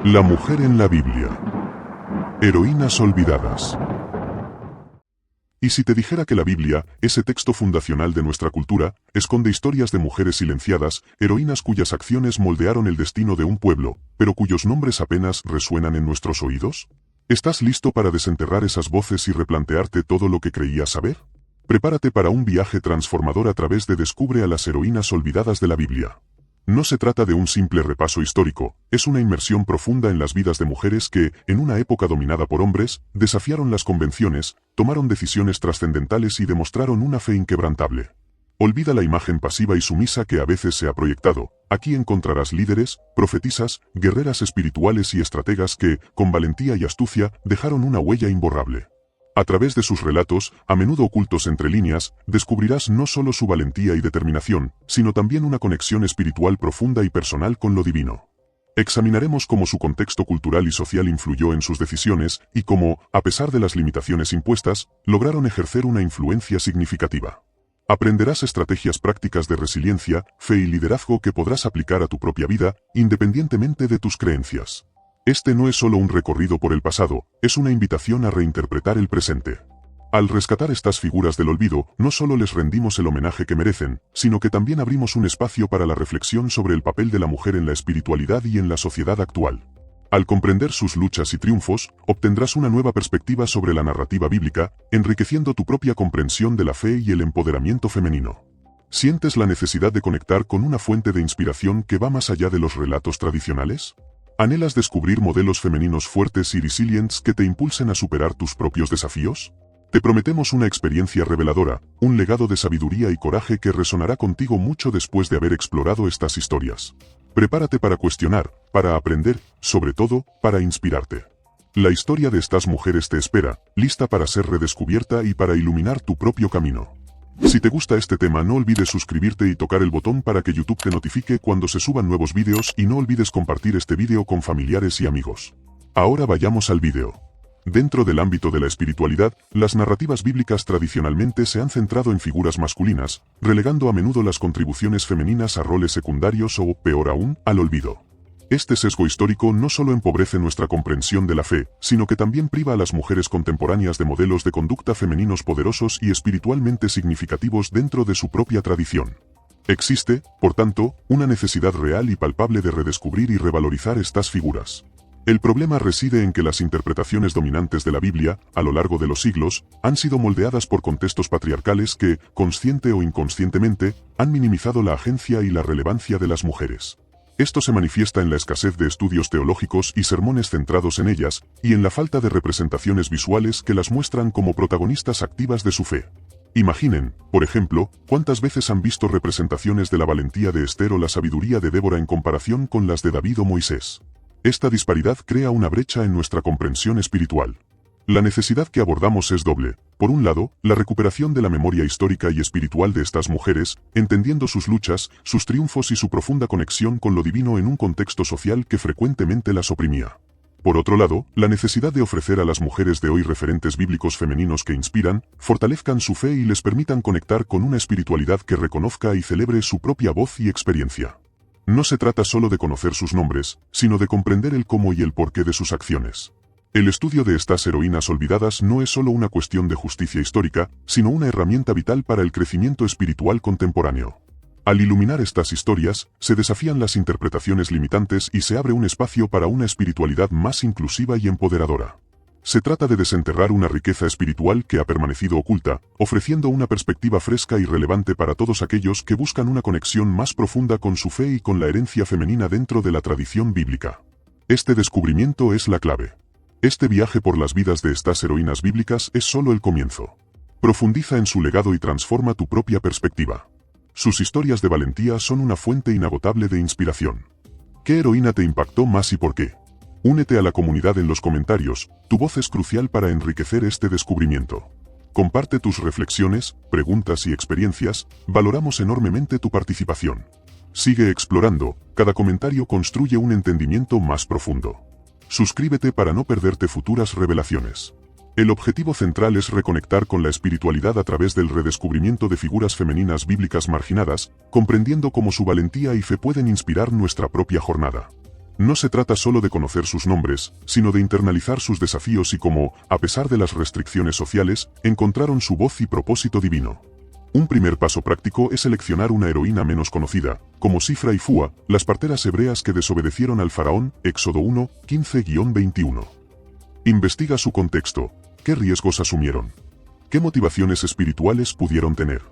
La mujer en la Biblia. Heroínas olvidadas. ¿Y si te dijera que la Biblia, ese texto fundacional de nuestra cultura, esconde historias de mujeres silenciadas, heroínas cuyas acciones moldearon el destino de un pueblo, pero cuyos nombres apenas resuenan en nuestros oídos? ¿Estás listo para desenterrar esas voces y replantearte todo lo que creías saber? Prepárate para un viaje transformador a través de Descubre a las heroínas olvidadas de la Biblia. No se trata de un simple repaso histórico, es una inmersión profunda en las vidas de mujeres que, en una época dominada por hombres, desafiaron las convenciones, tomaron decisiones trascendentales y demostraron una fe inquebrantable. Olvida la imagen pasiva y sumisa que a veces se ha proyectado. Aquí encontrarás líderes, profetisas, guerreras espirituales y estrategas que, con valentía y astucia, dejaron una huella imborrable. A través de sus relatos, a menudo ocultos entre líneas, descubrirás no solo su valentía y determinación, sino también una conexión espiritual profunda y personal con lo divino. Examinaremos cómo su contexto cultural y social influyó en sus decisiones y cómo, a pesar de las limitaciones impuestas, lograron ejercer una influencia significativa. Aprenderás estrategias prácticas de resiliencia, fe y liderazgo que podrás aplicar a tu propia vida, independientemente de tus creencias. Este no es solo un recorrido por el pasado, es una invitación a reinterpretar el presente. Al rescatar estas figuras del olvido, no solo les rendimos el homenaje que merecen, sino que también abrimos un espacio para la reflexión sobre el papel de la mujer en la espiritualidad y en la sociedad actual. Al comprender sus luchas y triunfos, obtendrás una nueva perspectiva sobre la narrativa bíblica, enriqueciendo tu propia comprensión de la fe y el empoderamiento femenino. ¿Sientes la necesidad de conectar con una fuente de inspiración que va más allá de los relatos tradicionales? ¿Anhelas descubrir modelos femeninos fuertes y resilientes que te impulsen a superar tus propios desafíos? Te prometemos una experiencia reveladora, un legado de sabiduría y coraje que resonará contigo mucho después de haber explorado estas historias. Prepárate para cuestionar, para aprender, sobre todo, para inspirarte. La historia de estas mujeres te espera, lista para ser redescubierta y para iluminar tu propio camino. Si te gusta este tema, no olvides suscribirte y tocar el botón para que YouTube te notifique cuando se suban nuevos vídeos y no olvides compartir este vídeo con familiares y amigos. Ahora vayamos al vídeo. Dentro del ámbito de la espiritualidad, las narrativas bíblicas tradicionalmente se han centrado en figuras masculinas, relegando a menudo las contribuciones femeninas a roles secundarios o, peor aún, al olvido. Este sesgo histórico no solo empobrece nuestra comprensión de la fe, sino que también priva a las mujeres contemporáneas de modelos de conducta femeninos poderosos y espiritualmente significativos dentro de su propia tradición. Existe, por tanto, una necesidad real y palpable de redescubrir y revalorizar estas figuras. El problema reside en que las interpretaciones dominantes de la Biblia, a lo largo de los siglos, han sido moldeadas por contextos patriarcales que, consciente o inconscientemente, han minimizado la agencia y la relevancia de las mujeres. Esto se manifiesta en la escasez de estudios teológicos y sermones centrados en ellas, y en la falta de representaciones visuales que las muestran como protagonistas activas de su fe. Imaginen, por ejemplo, cuántas veces han visto representaciones de la valentía de Esther o la sabiduría de Débora en comparación con las de David o Moisés. Esta disparidad crea una brecha en nuestra comprensión espiritual. La necesidad que abordamos es doble. Por un lado, la recuperación de la memoria histórica y espiritual de estas mujeres, entendiendo sus luchas, sus triunfos y su profunda conexión con lo divino en un contexto social que frecuentemente las oprimía. Por otro lado, la necesidad de ofrecer a las mujeres de hoy referentes bíblicos femeninos que inspiran, fortalezcan su fe y les permitan conectar con una espiritualidad que reconozca y celebre su propia voz y experiencia. No se trata solo de conocer sus nombres, sino de comprender el cómo y el porqué de sus acciones. El estudio de estas heroínas olvidadas no es solo una cuestión de justicia histórica, sino una herramienta vital para el crecimiento espiritual contemporáneo. Al iluminar estas historias, se desafían las interpretaciones limitantes y se abre un espacio para una espiritualidad más inclusiva y empoderadora. Se trata de desenterrar una riqueza espiritual que ha permanecido oculta, ofreciendo una perspectiva fresca y relevante para todos aquellos que buscan una conexión más profunda con su fe y con la herencia femenina dentro de la tradición bíblica. Este descubrimiento es la clave. Este viaje por las vidas de estas heroínas bíblicas es solo el comienzo. Profundiza en su legado y transforma tu propia perspectiva. Sus historias de valentía son una fuente inagotable de inspiración. ¿Qué heroína te impactó más y por qué? Únete a la comunidad en los comentarios, tu voz es crucial para enriquecer este descubrimiento. Comparte tus reflexiones, preguntas y experiencias, valoramos enormemente tu participación. Sigue explorando, cada comentario construye un entendimiento más profundo. Suscríbete para no perderte futuras revelaciones. El objetivo central es reconectar con la espiritualidad a través del redescubrimiento de figuras femeninas bíblicas marginadas, comprendiendo cómo su valentía y fe pueden inspirar nuestra propia jornada. No se trata solo de conocer sus nombres, sino de internalizar sus desafíos y cómo, a pesar de las restricciones sociales, encontraron su voz y propósito divino. Un primer paso práctico es seleccionar una heroína menos conocida, como Sifra y Fúa, las parteras hebreas que desobedecieron al faraón, Éxodo 1, 15-21. Investiga su contexto. ¿Qué riesgos asumieron? ¿Qué motivaciones espirituales pudieron tener?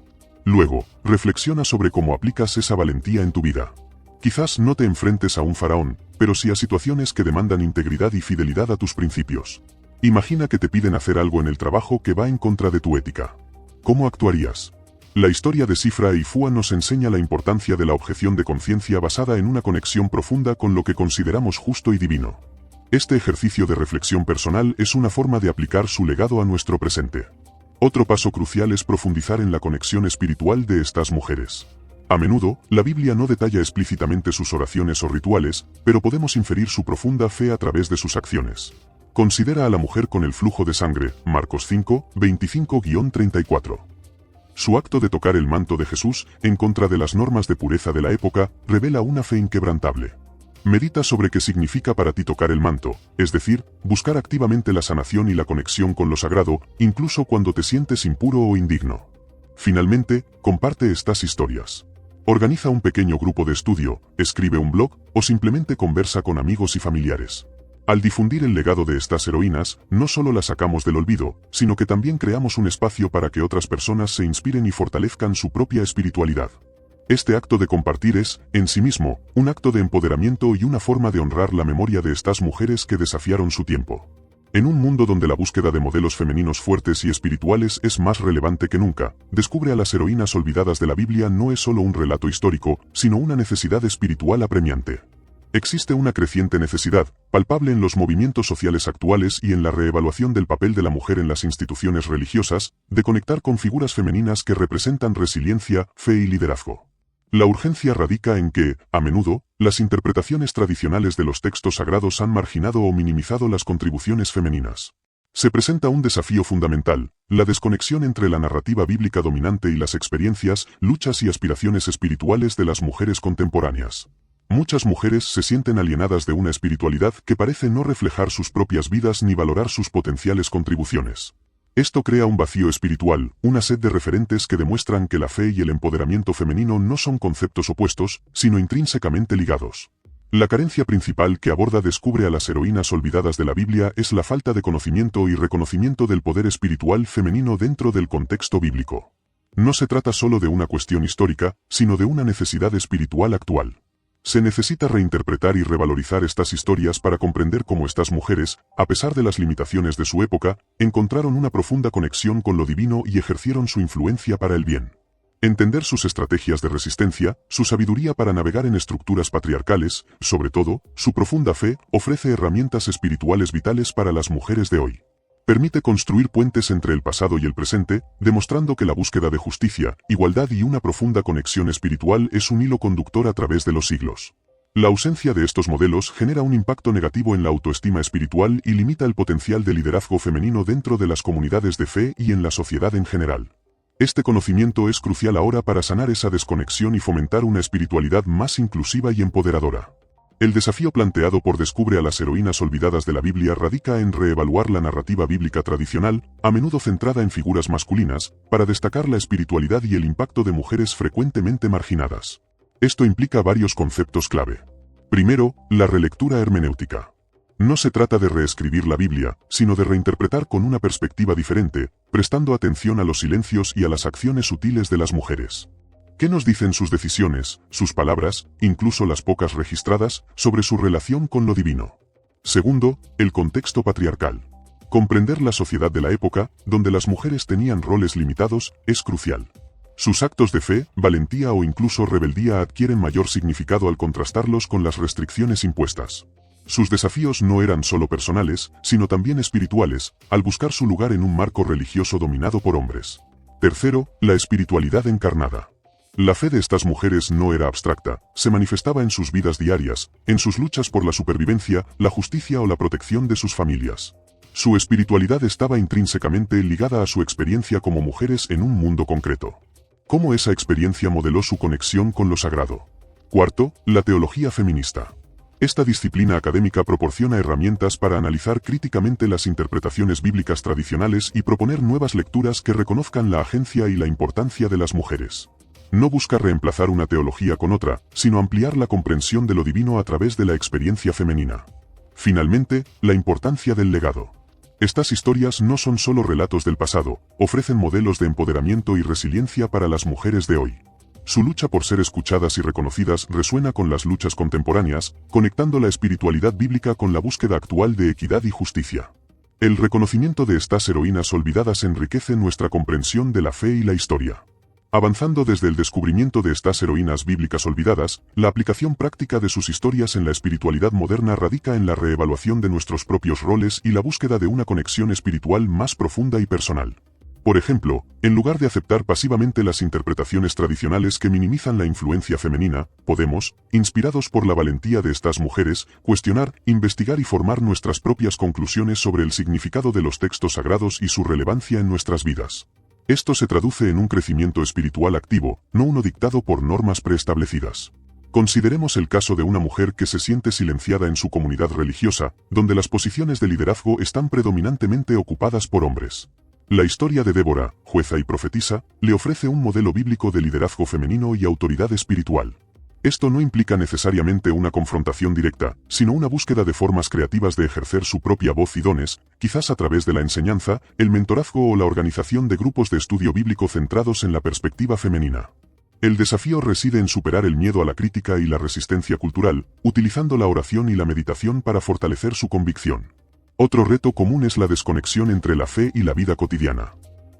Luego, reflexiona sobre cómo aplicas esa valentía en tu vida. Quizás no te enfrentes a un faraón, pero sí a situaciones que demandan integridad y fidelidad a tus principios. Imagina que te piden hacer algo en el trabajo que va en contra de tu ética. ¿Cómo actuarías? La historia de Sifra y Fúa nos enseña la importancia de la objeción de conciencia basada en una conexión profunda con lo que consideramos justo y divino. Este ejercicio de reflexión personal es una forma de aplicar su legado a nuestro presente. Otro paso crucial es profundizar en la conexión espiritual de estas mujeres. A menudo, la Biblia no detalla explícitamente sus oraciones o rituales, pero podemos inferir su profunda fe a través de sus acciones. Considera a la mujer con el flujo de sangre, Marcos 5, 25-34. Su acto de tocar el manto de Jesús, en contra de las normas de pureza de la época, revela una fe inquebrantable. Medita sobre qué significa para ti tocar el manto, es decir, buscar activamente la sanación y la conexión con lo sagrado, incluso cuando te sientes impuro o indigno. Finalmente, comparte estas historias. Organiza un pequeño grupo de estudio, escribe un blog, o simplemente conversa con amigos y familiares. Al difundir el legado de estas heroínas, no solo las sacamos del olvido, sino que también creamos un espacio para que otras personas se inspiren y fortalezcan su propia espiritualidad. Este acto de compartir es, en sí mismo, un acto de empoderamiento y una forma de honrar la memoria de estas mujeres que desafiaron su tiempo. En un mundo donde la búsqueda de modelos femeninos fuertes y espirituales es más relevante que nunca, descubre a las heroínas olvidadas de la Biblia no es solo un relato histórico, sino una necesidad espiritual apremiante. Existe una creciente necesidad, palpable en los movimientos sociales actuales y en la reevaluación del papel de la mujer en las instituciones religiosas, de conectar con figuras femeninas que representan resiliencia, fe y liderazgo. La urgencia radica en que, a menudo, las interpretaciones tradicionales de los textos sagrados han marginado o minimizado las contribuciones femeninas. Se presenta un desafío fundamental, la desconexión entre la narrativa bíblica dominante y las experiencias, luchas y aspiraciones espirituales de las mujeres contemporáneas. Muchas mujeres se sienten alienadas de una espiritualidad que parece no reflejar sus propias vidas ni valorar sus potenciales contribuciones. Esto crea un vacío espiritual, una sed de referentes que demuestran que la fe y el empoderamiento femenino no son conceptos opuestos, sino intrínsecamente ligados. La carencia principal que aborda Descubre a las heroínas olvidadas de la Biblia es la falta de conocimiento y reconocimiento del poder espiritual femenino dentro del contexto bíblico. No se trata solo de una cuestión histórica, sino de una necesidad espiritual actual. Se necesita reinterpretar y revalorizar estas historias para comprender cómo estas mujeres, a pesar de las limitaciones de su época, encontraron una profunda conexión con lo divino y ejercieron su influencia para el bien. Entender sus estrategias de resistencia, su sabiduría para navegar en estructuras patriarcales, sobre todo, su profunda fe, ofrece herramientas espirituales vitales para las mujeres de hoy. Permite construir puentes entre el pasado y el presente, demostrando que la búsqueda de justicia, igualdad y una profunda conexión espiritual es un hilo conductor a través de los siglos. La ausencia de estos modelos genera un impacto negativo en la autoestima espiritual y limita el potencial de liderazgo femenino dentro de las comunidades de fe y en la sociedad en general. Este conocimiento es crucial ahora para sanar esa desconexión y fomentar una espiritualidad más inclusiva y empoderadora. El desafío planteado por Descubre a las heroínas olvidadas de la Biblia radica en reevaluar la narrativa bíblica tradicional, a menudo centrada en figuras masculinas, para destacar la espiritualidad y el impacto de mujeres frecuentemente marginadas. Esto implica varios conceptos clave. Primero, la relectura hermenéutica. No se trata de reescribir la Biblia, sino de reinterpretar con una perspectiva diferente, prestando atención a los silencios y a las acciones sutiles de las mujeres. ¿Qué nos dicen sus decisiones, sus palabras, incluso las pocas registradas, sobre su relación con lo divino? Segundo, el contexto patriarcal. Comprender la sociedad de la época, donde las mujeres tenían roles limitados, es crucial. Sus actos de fe, valentía o incluso rebeldía adquieren mayor significado al contrastarlos con las restricciones impuestas. Sus desafíos no eran solo personales, sino también espirituales, al buscar su lugar en un marco religioso dominado por hombres. Tercero, la espiritualidad encarnada. La fe de estas mujeres no era abstracta, se manifestaba en sus vidas diarias, en sus luchas por la supervivencia, la justicia o la protección de sus familias. Su espiritualidad estaba intrínsecamente ligada a su experiencia como mujeres en un mundo concreto. ¿Cómo esa experiencia modeló su conexión con lo sagrado? Cuarto, la teología feminista. Esta disciplina académica proporciona herramientas para analizar críticamente las interpretaciones bíblicas tradicionales y proponer nuevas lecturas que reconozcan la agencia y la importancia de las mujeres. No busca reemplazar una teología con otra, sino ampliar la comprensión de lo divino a través de la experiencia femenina. Finalmente, la importancia del legado. Estas historias no son solo relatos del pasado, ofrecen modelos de empoderamiento y resiliencia para las mujeres de hoy. Su lucha por ser escuchadas y reconocidas resuena con las luchas contemporáneas, conectando la espiritualidad bíblica con la búsqueda actual de equidad y justicia. El reconocimiento de estas heroínas olvidadas enriquece nuestra comprensión de la fe y la historia. Avanzando desde el descubrimiento de estas heroínas bíblicas olvidadas, la aplicación práctica de sus historias en la espiritualidad moderna radica en la reevaluación de nuestros propios roles y la búsqueda de una conexión espiritual más profunda y personal. Por ejemplo, en lugar de aceptar pasivamente las interpretaciones tradicionales que minimizan la influencia femenina, podemos, inspirados por la valentía de estas mujeres, cuestionar, investigar y formar nuestras propias conclusiones sobre el significado de los textos sagrados y su relevancia en nuestras vidas. Esto se traduce en un crecimiento espiritual activo, no uno dictado por normas preestablecidas. Consideremos el caso de una mujer que se siente silenciada en su comunidad religiosa, donde las posiciones de liderazgo están predominantemente ocupadas por hombres. La historia de Débora, jueza y profetisa, le ofrece un modelo bíblico de liderazgo femenino y autoridad espiritual. Esto no implica necesariamente una confrontación directa, sino una búsqueda de formas creativas de ejercer su propia voz y dones, quizás a través de la enseñanza, el mentorazgo o la organización de grupos de estudio bíblico centrados en la perspectiva femenina. El desafío reside en superar el miedo a la crítica y la resistencia cultural, utilizando la oración y la meditación para fortalecer su convicción. Otro reto común es la desconexión entre la fe y la vida cotidiana.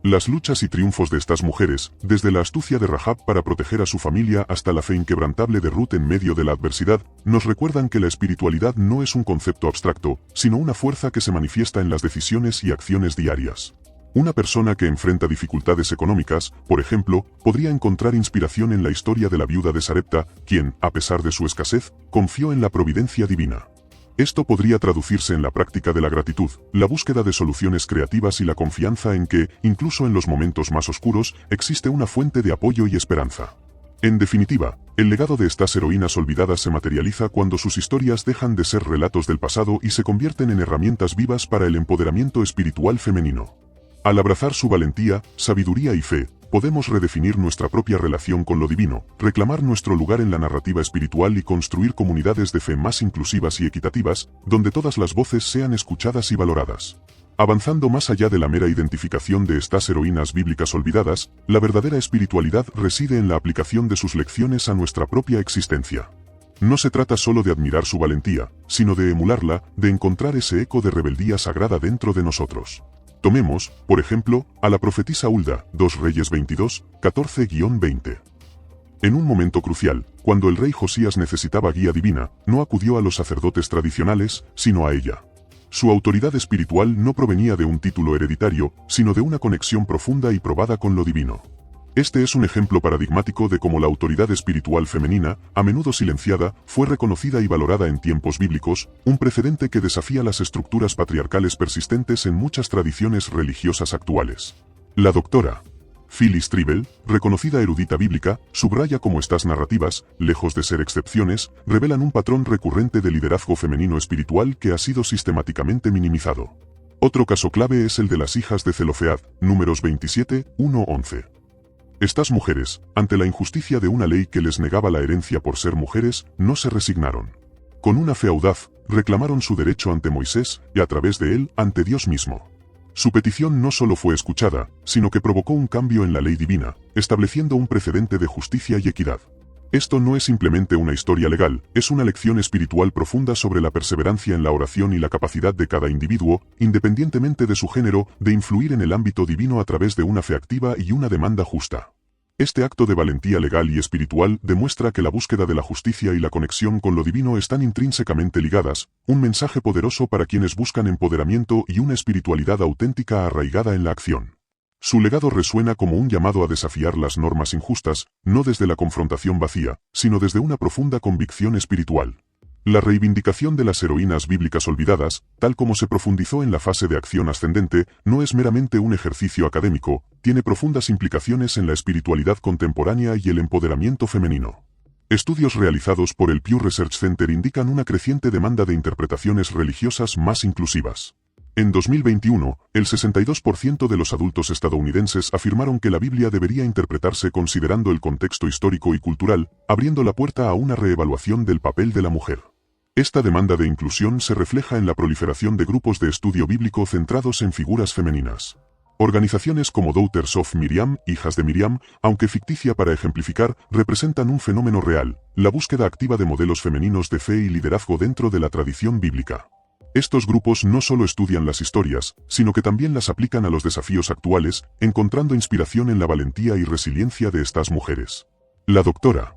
Las luchas y triunfos de estas mujeres, desde la astucia de Rahab para proteger a su familia hasta la fe inquebrantable de Ruth en medio de la adversidad, nos recuerdan que la espiritualidad no es un concepto abstracto, sino una fuerza que se manifiesta en las decisiones y acciones diarias. Una persona que enfrenta dificultades económicas, por ejemplo, podría encontrar inspiración en la historia de la viuda de Sarepta, quien, a pesar de su escasez, confió en la providencia divina. Esto podría traducirse en la práctica de la gratitud, la búsqueda de soluciones creativas y la confianza en que, incluso en los momentos más oscuros, existe una fuente de apoyo y esperanza. En definitiva, el legado de estas heroínas olvidadas se materializa cuando sus historias dejan de ser relatos del pasado y se convierten en herramientas vivas para el empoderamiento espiritual femenino. Al abrazar su valentía, sabiduría y fe, podemos redefinir nuestra propia relación con lo divino, reclamar nuestro lugar en la narrativa espiritual y construir comunidades de fe más inclusivas y equitativas, donde todas las voces sean escuchadas y valoradas. Avanzando más allá de la mera identificación de estas heroínas bíblicas olvidadas, la verdadera espiritualidad reside en la aplicación de sus lecciones a nuestra propia existencia. No se trata solo de admirar su valentía, sino de emularla, de encontrar ese eco de rebeldía sagrada dentro de nosotros. Tomemos, por ejemplo, a la profetisa Hulda, 2 Reyes 22, 14-20. En un momento crucial, cuando el rey Josías necesitaba guía divina, no acudió a los sacerdotes tradicionales, sino a ella. Su autoridad espiritual no provenía de un título hereditario, sino de una conexión profunda y probada con lo divino. Este es un ejemplo paradigmático de cómo la autoridad espiritual femenina, a menudo silenciada, fue reconocida y valorada en tiempos bíblicos, un precedente que desafía las estructuras patriarcales persistentes en muchas tradiciones religiosas actuales. La doctora Phyllis Trible, reconocida erudita bíblica, subraya cómo estas narrativas, lejos de ser excepciones, revelan un patrón recurrente de liderazgo femenino espiritual que ha sido sistemáticamente minimizado. Otro caso clave es el de las hijas de Zelofead, Números 27, 1-11. Estas mujeres, ante la injusticia de una ley que les negaba la herencia por ser mujeres, no se resignaron. Con una fe audaz, reclamaron su derecho ante Moisés, y a través de él, ante Dios mismo. Su petición no solo fue escuchada, sino que provocó un cambio en la ley divina, estableciendo un precedente de justicia y equidad. Esto no es simplemente una historia legal, es una lección espiritual profunda sobre la perseverancia en la oración y la capacidad de cada individuo, independientemente de su género, de influir en el ámbito divino a través de una fe activa y una demanda justa. Este acto de valentía legal y espiritual demuestra que la búsqueda de la justicia y la conexión con lo divino están intrínsecamente ligadas, un mensaje poderoso para quienes buscan empoderamiento y una espiritualidad auténtica arraigada en la acción. Su legado resuena como un llamado a desafiar las normas injustas, no desde la confrontación vacía, sino desde una profunda convicción espiritual. La reivindicación de las heroínas bíblicas olvidadas, tal como se profundizó en la fase de acción ascendente, no es meramente un ejercicio académico, tiene profundas implicaciones en la espiritualidad contemporánea y el empoderamiento femenino. Estudios realizados por el Pew Research Center indican una creciente demanda de interpretaciones religiosas más inclusivas. En 2021, el 62% de los adultos estadounidenses afirmaron que la Biblia debería interpretarse considerando el contexto histórico y cultural, abriendo la puerta a una reevaluación del papel de la mujer. Esta demanda de inclusión se refleja en la proliferación de grupos de estudio bíblico centrados en figuras femeninas. Organizaciones como Daughters of Miriam, Hijas de Miriam, aunque ficticia para ejemplificar, representan un fenómeno real, la búsqueda activa de modelos femeninos de fe y liderazgo dentro de la tradición bíblica. Estos grupos no solo estudian las historias, sino que también las aplican a los desafíos actuales, encontrando inspiración en la valentía y resiliencia de estas mujeres. La doctora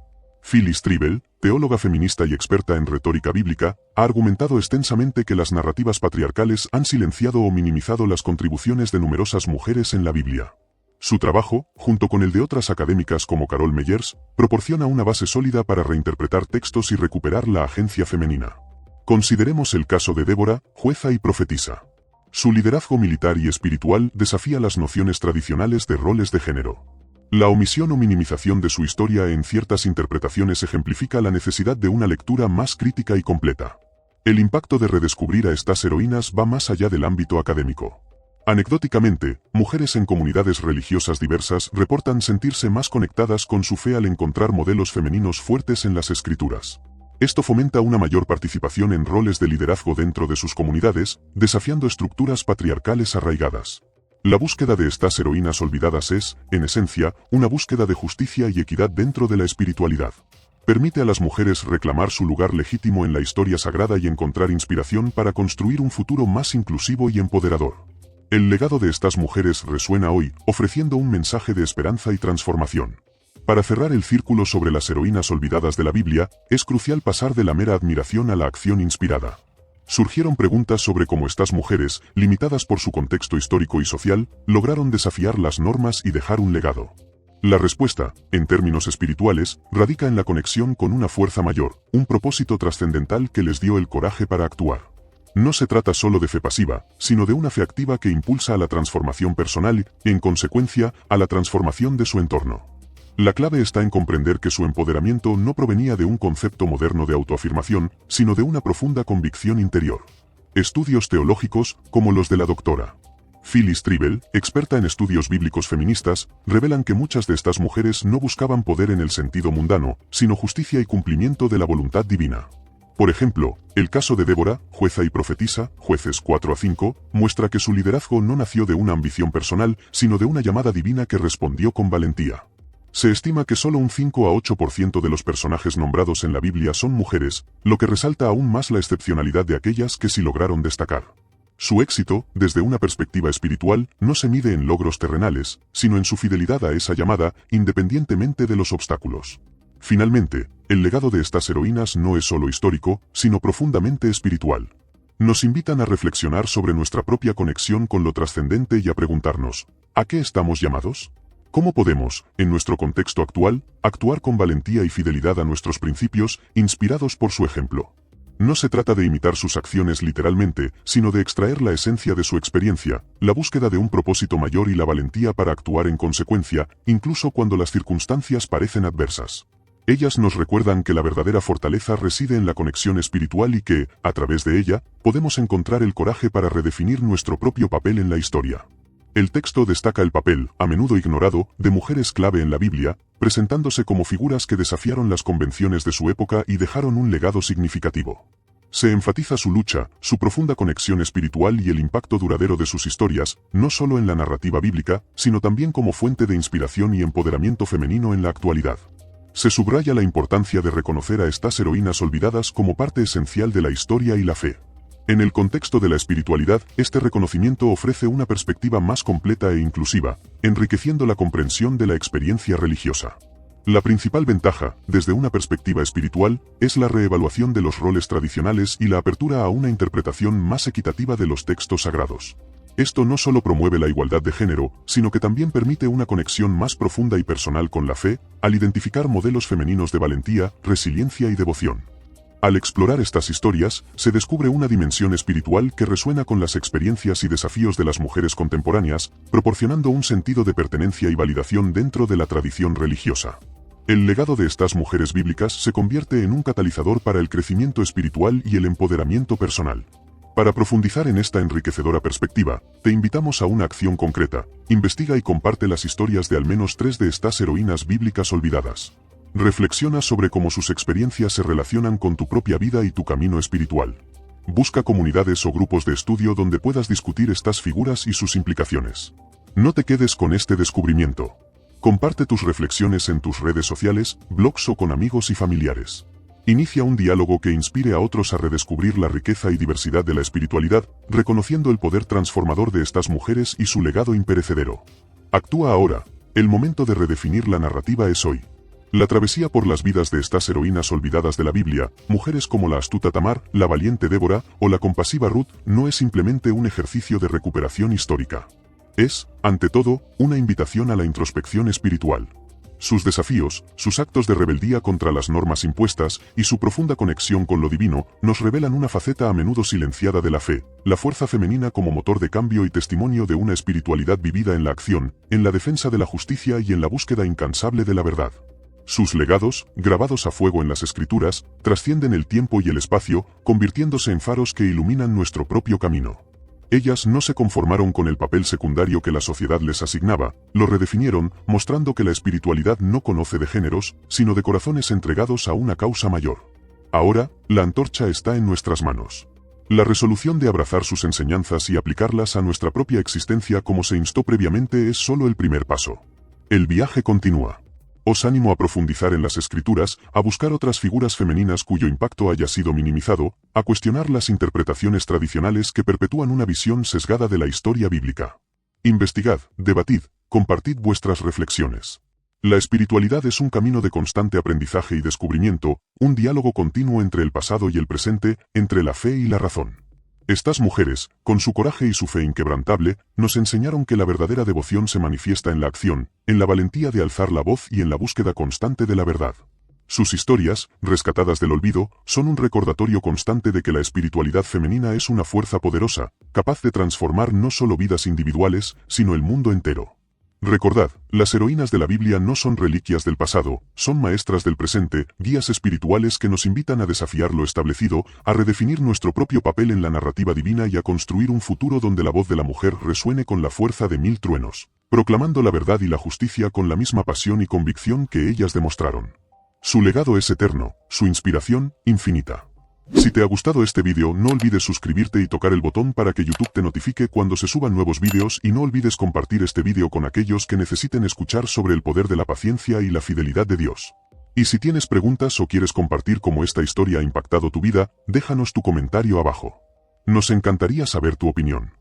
Phyllis Trible, teóloga feminista y experta en retórica bíblica, ha argumentado extensamente que las narrativas patriarcales han silenciado o minimizado las contribuciones de numerosas mujeres en la Biblia. Su trabajo, junto con el de otras académicas como Carol Meyers, proporciona una base sólida para reinterpretar textos y recuperar la agencia femenina. Consideremos el caso de Débora, jueza y profetisa. Su liderazgo militar y espiritual desafía las nociones tradicionales de roles de género. La omisión o minimización de su historia en ciertas interpretaciones ejemplifica la necesidad de una lectura más crítica y completa. El impacto de redescubrir a estas heroínas va más allá del ámbito académico. Anecdóticamente, mujeres en comunidades religiosas diversas reportan sentirse más conectadas con su fe al encontrar modelos femeninos fuertes en las escrituras. Esto fomenta una mayor participación en roles de liderazgo dentro de sus comunidades, desafiando estructuras patriarcales arraigadas. La búsqueda de estas heroínas olvidadas es, en esencia, una búsqueda de justicia y equidad dentro de la espiritualidad. Permite a las mujeres reclamar su lugar legítimo en la historia sagrada y encontrar inspiración para construir un futuro más inclusivo y empoderador. El legado de estas mujeres resuena hoy, ofreciendo un mensaje de esperanza y transformación. Para cerrar el círculo sobre las heroínas olvidadas de la Biblia, es crucial pasar de la mera admiración a la acción inspirada. Surgieron preguntas sobre cómo estas mujeres, limitadas por su contexto histórico y social, lograron desafiar las normas y dejar un legado. La respuesta, en términos espirituales, radica en la conexión con una fuerza mayor, un propósito trascendental que les dio el coraje para actuar. No se trata solo de fe pasiva, sino de una fe activa que impulsa a la transformación personal y, en consecuencia, a la transformación de su entorno. La clave está en comprender que su empoderamiento no provenía de un concepto moderno de autoafirmación, sino de una profunda convicción interior. Estudios teológicos, como los de la doctora Phyllis Trible, experta en estudios bíblicos feministas, revelan que muchas de estas mujeres no buscaban poder en el sentido mundano, sino justicia y cumplimiento de la voluntad divina. Por ejemplo, el caso de Débora, jueza y profetisa, Jueces 4-5, muestra que su liderazgo no nació de una ambición personal, sino de una llamada divina que respondió con valentía. Se estima que solo un 5 a 8% de los personajes nombrados en la Biblia son mujeres, lo que resalta aún más la excepcionalidad de aquellas que sí lograron destacar. Su éxito, desde una perspectiva espiritual, no se mide en logros terrenales, sino en su fidelidad a esa llamada, independientemente de los obstáculos. Finalmente, el legado de estas heroínas no es solo histórico, sino profundamente espiritual. Nos invitan a reflexionar sobre nuestra propia conexión con lo trascendente y a preguntarnos, ¿a qué estamos llamados? ¿Cómo podemos, en nuestro contexto actual, actuar con valentía y fidelidad a nuestros principios, inspirados por su ejemplo? No se trata de imitar sus acciones literalmente, sino de extraer la esencia de su experiencia, la búsqueda de un propósito mayor y la valentía para actuar en consecuencia, incluso cuando las circunstancias parecen adversas. Ellas nos recuerdan que la verdadera fortaleza reside en la conexión espiritual y que, a través de ella, podemos encontrar el coraje para redefinir nuestro propio papel en la historia. El texto destaca el papel, a menudo ignorado, de mujeres clave en la Biblia, presentándose como figuras que desafiaron las convenciones de su época y dejaron un legado significativo. Se enfatiza su lucha, su profunda conexión espiritual y el impacto duradero de sus historias, no solo en la narrativa bíblica, sino también como fuente de inspiración y empoderamiento femenino en la actualidad. Se subraya la importancia de reconocer a estas heroínas olvidadas como parte esencial de la historia y la fe. En el contexto de la espiritualidad, este reconocimiento ofrece una perspectiva más completa e inclusiva, enriqueciendo la comprensión de la experiencia religiosa. La principal ventaja, desde una perspectiva espiritual, es la reevaluación de los roles tradicionales y la apertura a una interpretación más equitativa de los textos sagrados. Esto no solo promueve la igualdad de género, sino que también permite una conexión más profunda y personal con la fe, al identificar modelos femeninos de valentía, resiliencia y devoción. Al explorar estas historias, se descubre una dimensión espiritual que resuena con las experiencias y desafíos de las mujeres contemporáneas, proporcionando un sentido de pertenencia y validación dentro de la tradición religiosa. El legado de estas mujeres bíblicas se convierte en un catalizador para el crecimiento espiritual y el empoderamiento personal. Para profundizar en esta enriquecedora perspectiva, te invitamos a una acción concreta. Investiga y comparte las historias de al menos 3 de estas heroínas bíblicas olvidadas. Reflexiona sobre cómo sus experiencias se relacionan con tu propia vida y tu camino espiritual. Busca comunidades o grupos de estudio donde puedas discutir estas figuras y sus implicaciones. No te quedes con este descubrimiento. Comparte tus reflexiones en tus redes sociales, blogs o con amigos y familiares. Inicia un diálogo que inspire a otros a redescubrir la riqueza y diversidad de la espiritualidad, reconociendo el poder transformador de estas mujeres y su legado imperecedero. Actúa ahora. El momento de redefinir la narrativa es hoy. La travesía por las vidas de estas heroínas olvidadas de la Biblia, mujeres como la astuta Tamar, la valiente Débora o la compasiva Ruth, no es simplemente un ejercicio de recuperación histórica. Es, ante todo, una invitación a la introspección espiritual. Sus desafíos, sus actos de rebeldía contra las normas impuestas y su profunda conexión con lo divino nos revelan una faceta a menudo silenciada de la fe, la fuerza femenina como motor de cambio y testimonio de una espiritualidad vivida en la acción, en la defensa de la justicia y en la búsqueda incansable de la verdad. Sus legados, grabados a fuego en las Escrituras, trascienden el tiempo y el espacio, convirtiéndose en faros que iluminan nuestro propio camino. Ellas no se conformaron con el papel secundario que la sociedad les asignaba, lo redefinieron, mostrando que la espiritualidad no conoce de géneros, sino de corazones entregados a una causa mayor. Ahora, la antorcha está en nuestras manos. La resolución de abrazar sus enseñanzas y aplicarlas a nuestra propia existencia como se instó previamente es solo el primer paso. El viaje continúa. Os animo a profundizar en las Escrituras, a buscar otras figuras femeninas cuyo impacto haya sido minimizado, a cuestionar las interpretaciones tradicionales que perpetúan una visión sesgada de la historia bíblica. Investigad, debatid, compartid vuestras reflexiones. La espiritualidad es un camino de constante aprendizaje y descubrimiento, un diálogo continuo entre el pasado y el presente, entre la fe y la razón. Estas mujeres, con su coraje y su fe inquebrantable, nos enseñaron que la verdadera devoción se manifiesta en la acción, en la valentía de alzar la voz y en la búsqueda constante de la verdad. Sus historias, rescatadas del olvido, son un recordatorio constante de que la espiritualidad femenina es una fuerza poderosa, capaz de transformar no solo vidas individuales, sino el mundo entero. Recordad, las heroínas de la Biblia no son reliquias del pasado, son maestras del presente, guías espirituales que nos invitan a desafiar lo establecido, a redefinir nuestro propio papel en la narrativa divina y a construir un futuro donde la voz de la mujer resuene con la fuerza de 1000 truenos, proclamando la verdad y la justicia con la misma pasión y convicción que ellas demostraron. Su legado es eterno, su inspiración, infinita. Si te ha gustado este vídeo, no olvides suscribirte y tocar el botón para que YouTube te notifique cuando se suban nuevos vídeos y no olvides compartir este vídeo con aquellos que necesiten escuchar sobre el poder de la paciencia y la fidelidad de Dios. Y si tienes preguntas o quieres compartir cómo esta historia ha impactado tu vida, déjanos tu comentario abajo. Nos encantaría saber tu opinión.